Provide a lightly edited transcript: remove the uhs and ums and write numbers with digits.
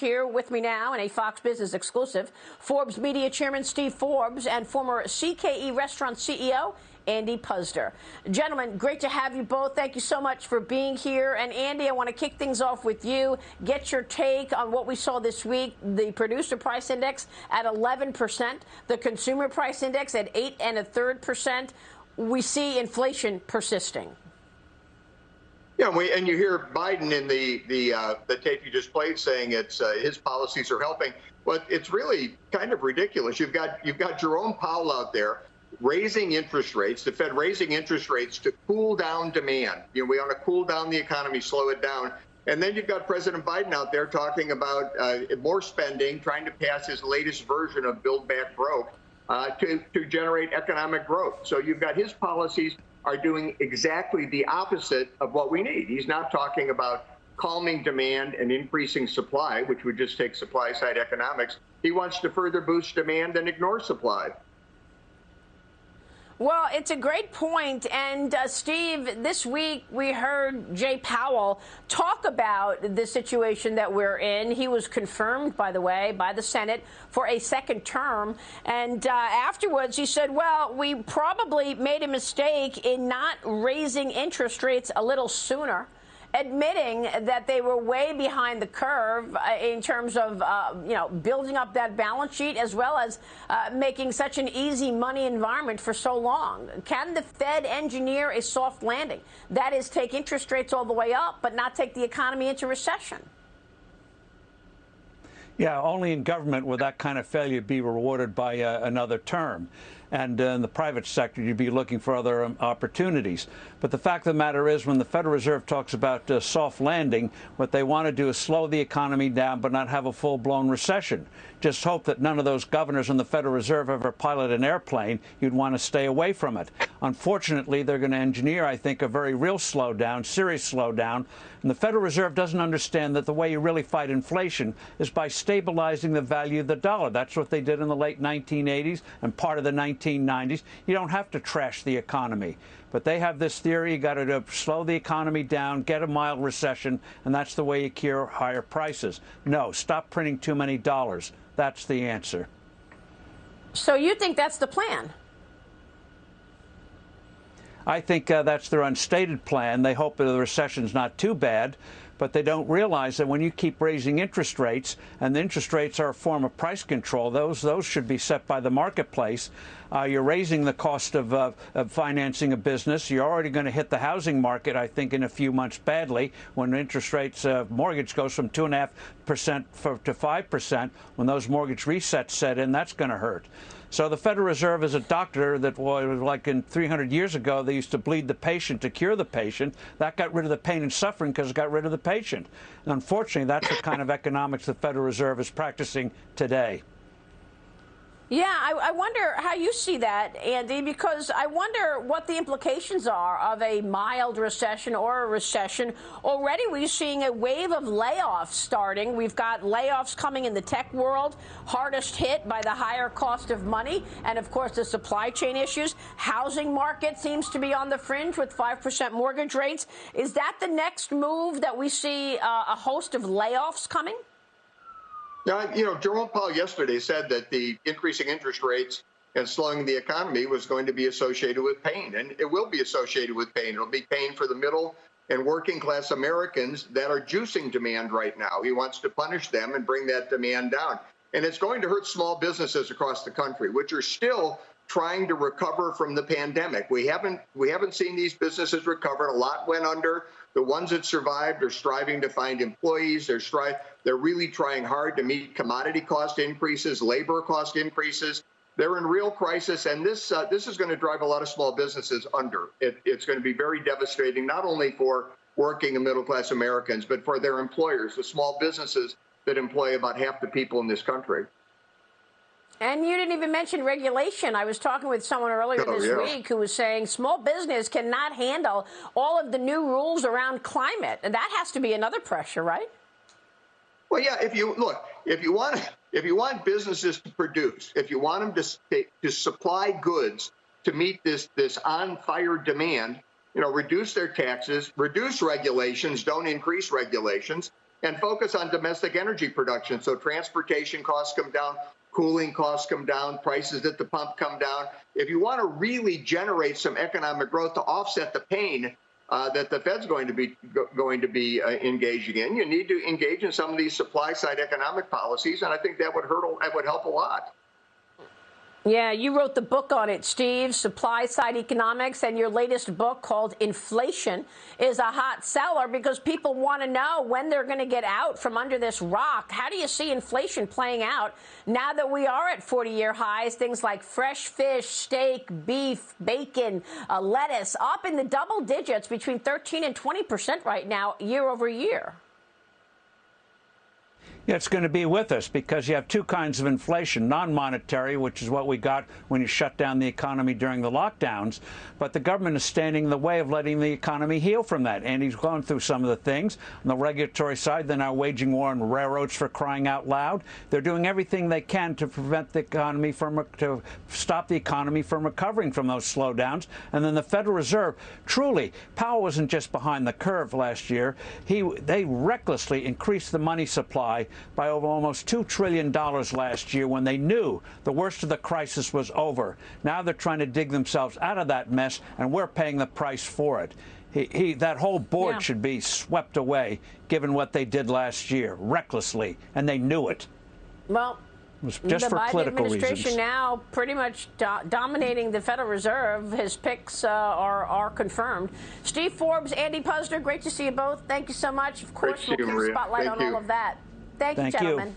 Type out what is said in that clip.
here with me now in a Fox Business exclusive. Forbes Media Chairman Steve Forbes and former CKE Restaurant CEO Andy Puzder. Gentlemen, great to have you both. Thank you so much for being here. And Andy, I want to kick things off with you. Get your take on what we saw this week. The producer price index at 11%, the consumer price index at 8.33%. We see inflation persisting. Yeah, and you hear Biden in the tape you just played saying it's his policies are helping, but it's really kind of ridiculous. You've got Jerome Powell out there raising interest rates, the Fed raising interest rates to cool down demand. We want to cool down the economy, slow it down. And then you've got President Biden out there talking about more spending, trying to pass his latest version of Build Back Broke to generate economic growth. So you've got his policies are doing exactly the opposite of what we need. He's not talking about calming demand and increasing supply, which would just take supply-side economics. He wants to further boost demand and ignore supply. Well, it's a great point. And Steve, this week we heard Jay Powell talk about the situation that we're in. He was confirmed, by the way, by the Senate for a second term. And afterwards, he said, well, we probably made a mistake in not raising interest rates a little sooner, admitting that they were way behind the curve in terms of, building up that balance sheet, as well as making such an easy money environment for so long. Can the Fed engineer a soft landing? That is, take interest rates all the way up, but not take the economy into recession? Yeah, only in government would that kind of failure be rewarded by another term. And in the private sector, you'd be looking for other opportunities. But the fact of the matter is, when the Federal Reserve talks about soft landing, what they want to do is slow the economy down but not have a full-blown recession. Just hope that none of those governors in the Federal Reserve ever pilot an airplane. You'd want to stay away from it. Unfortunately, they're going to engineer, I think, a very real slowdown, serious slowdown. And the Federal Reserve doesn't understand that the way you really fight inflation is by stabilizing the value of the dollar. That's what they did in the late 1980s and part of the 1990s. You don't have to trash the economy. But they have this theory, you got to slow the economy down, get a mild recession, and that's the way you cure higher prices. No, stop printing too many dollars. That's the answer. So you think that's the plan? I think that's their unstated plan. They hope that the recession's not too bad, but they don't realize that when you keep raising interest rates, and the interest rates are a form of price control, those should be set by the marketplace. You're raising the cost of financing a business. You're already going to hit the housing market, I think, in a few months badly when interest rates, mortgage goes from 2.5% to 5%. When those mortgage resets set in, that's going to hurt. So the Federal Reserve is a doctor that was like in 300 years ago, they used to bleed the patient to cure the patient. That got rid of the pain and suffering because it got rid of the patient. And unfortunately, that's the kind of economics the Federal Reserve is practicing today. Yeah, I wonder how you see that, Andy, because I wonder what the implications are of a mild recession or a recession. Already we're seeing a wave of layoffs starting. We've got layoffs coming in the tech world, hardest hit by the higher cost of money and, of course, the supply chain issues. Housing market seems to be on the fringe with 5% mortgage rates. Is that the next move that we see a host of layoffs coming? Now, Jerome Powell yesterday said that the increasing interest rates and slowing the economy was going to be associated with pain, and it will be associated with pain. It'll be pain for the middle and working class Americans that are juicing demand right now. He wants to punish them and bring that demand down. And it's going to hurt small businesses across the country, which are still trying to recover from the pandemic. We haven't seen these businesses recover. A lot went under. The ones that survived are striving to find employees. They're really trying hard to meet commodity cost increases, labor cost increases. They're in real crisis, and this is going to drive a lot of small businesses under. It's going to be very devastating, not only for working and middle-class Americans, but for their employers, the small businesses that employ about half the people in this country. And you didn't even mention regulation. I was talking with someone earlier this week who was saying small business cannot handle all of the new rules around climate. And that has to be another pressure, right? Well, yeah, if you want businesses to produce, if you want them to supply goods to meet this on fire demand, reduce their taxes, reduce regulations, don't increase regulations. and focus on domestic energy production. So transportation costs come down, cooling costs come down, prices at the pump come down. If you want to really generate some economic growth to offset the pain that the Fed's going to be engaging in, you need to engage in some of these supply side economic policies, and I think that would help a lot. Yeah, you wrote the book on it, Steve, Supply Side Economics, and your latest book called Inflation is a hot seller because people want to know when they're going to get out from under this rock. How do you see inflation playing out now that we are at 40-year highs? Things like fresh fish, steak, beef, bacon, lettuce up in the double digits, between 13 and 20% right now, year over year. It's going to be with us because you have two kinds of inflation, non-monetary, which is what we got when you shut down the economy during the lockdowns. But the government is standing in the way of letting the economy heal from that. And he's gone through some of the things. On the regulatory side, they're now waging war on railroads, for crying out loud. They're doing everything they can to prevent the economy to stop the economy from recovering from those slowdowns. And then the Federal Reserve, truly, Powell wasn't just behind the curve last year. They recklessly increased the money supply by over almost $2 trillion last year when they knew the worst of the crisis was over. Now they're trying to dig themselves out of that mess, and we're paying the price for it. That whole board should be swept away, given what they did last year, recklessly, and they knew it. Well, it was just for political reasons. The Biden administration now pretty much dominating the Federal Reserve. His picks are confirmed. Steve Forbes, Andy Puzder, great to see you both. Thank you so much. Of course, we'll keep a spotlight on all of that. Thank you, gentlemen.